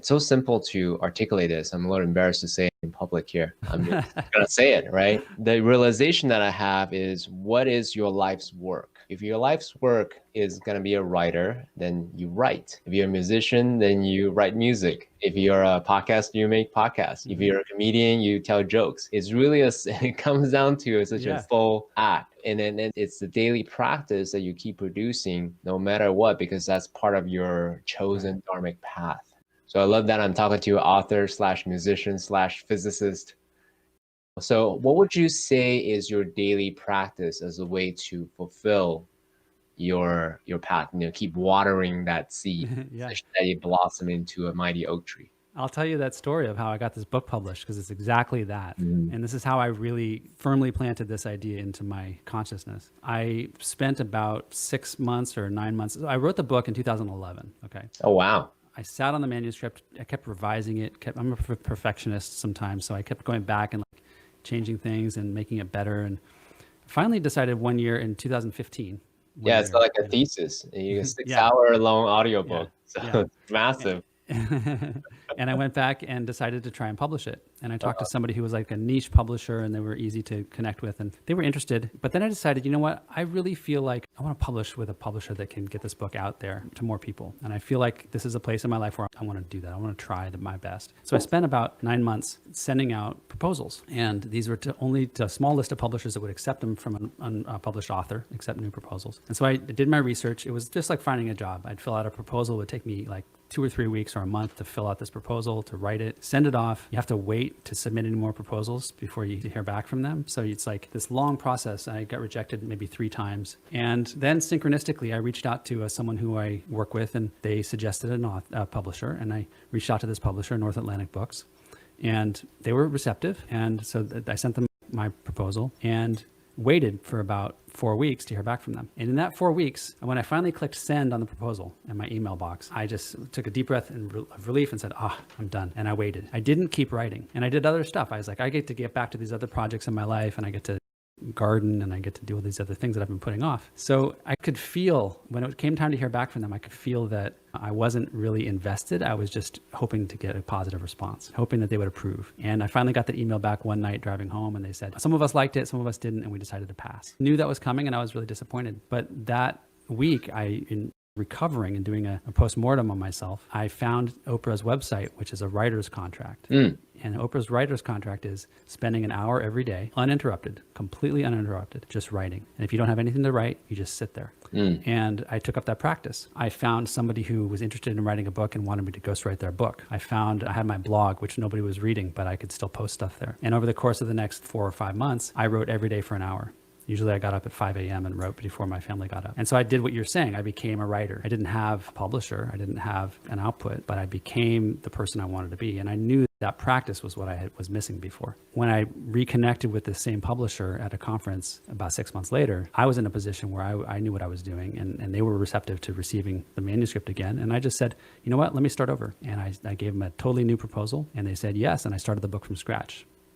It's so simple to articulate this. I'm a little embarrassed to say it in public here. I'm just gonna say it, right? The realization that I have is, what is your life's work? If your life's work is gonna be a writer, then you write. If you're a musician, then you write music. If you're a podcast, you make podcasts. If you're a comedian, you tell jokes. It's really it comes down to such a full act. And then it's the daily practice that you keep producing no matter what, because that's part of your chosen dharmic path. So I love that I'm talking to an author slash musician slash physicist. So what would you say is your daily practice as a way to fulfill your path, keep watering that seed, such that it blossom into a mighty oak tree? I'll tell you that story of how I got this book published, because it's exactly that. And this is how I really firmly planted this idea into my consciousness. I spent about 6 months or 9 months. I wrote the book in 2011. Okay. Oh, wow. I sat on the manuscript. I kept revising it. I'm a perfectionist sometimes, so I kept going back and changing things and making it better. And finally decided one year in 2015. Yeah, it's like a thesis. You get a 6-hour long audiobook. So it's massive. And I went back and decided to try and publish it. And I talked to somebody who was like a niche publisher, and they were easy to connect with, and they were interested. But then I decided, you know what? I really feel like I want to publish with a publisher that can get this book out there to more people. And I feel like this is a place in my life where I want to do that. I want to try my best. So I spent about 9 months sending out proposals. And these were only to a small list of publishers that would accept them from an unpublished author, accept new proposals. And so I did my research. It was just like finding a job. I'd fill out a proposal. It would take me like 2 or 3 weeks or a month to fill out this proposal, to write it, send it off. You have to wait to submit any more proposals before you hear back from them. So it's like this long process. I got rejected maybe 3 times. And then synchronistically, I reached out to someone who I work with, and they suggested a publisher. And I reached out to this publisher, North Atlantic Books, and they were receptive. And so I sent them my proposal and waited for about 4 weeks to hear back from them. And in that 4 weeks, when I finally clicked send on the proposal in my email box, I just took a deep breath of relief and said, I'm done. And I waited. I didn't keep writing. And I did other stuff. I was like, I get to get back to these other projects in my life, and I get to garden, and I get to do all these other things that I've been putting off. So I could feel, when it came time to hear back from them, I could feel that I wasn't really invested. I was just hoping to get a positive response, hoping that they would approve. And I finally got that email back one night driving home, and they said, some of us liked it, some of us didn't, and we decided to pass. Knew that was coming, and I was really disappointed. But that week, in recovering and doing a postmortem on myself, I found Oprah's website, which is a writer's contract. And Oprah's writer's contract is spending an hour every day, uninterrupted, completely uninterrupted, just writing. And if you don't have anything to write, you just sit there. And I took up that practice. I found somebody who was interested in writing a book and wanted me to ghostwrite their book. I had my blog, which nobody was reading, but I could still post stuff there. And over the course of the next 4 or 5 months, I wrote every day for an hour. Usually I got up at 5 a.m. and wrote before my family got up. And so I did what you're saying. I became a writer. I didn't have a publisher. I didn't have an output, but I became the person I wanted to be. And I knew that practice was what I was missing before. When I reconnected with the same publisher at a conference about 6 months later, I was in a position where I knew what I was doing, and they were receptive to receiving the manuscript again. And I just said, you know what, let me start over. And I gave them a totally new proposal, and they said yes, and I started the book from scratch.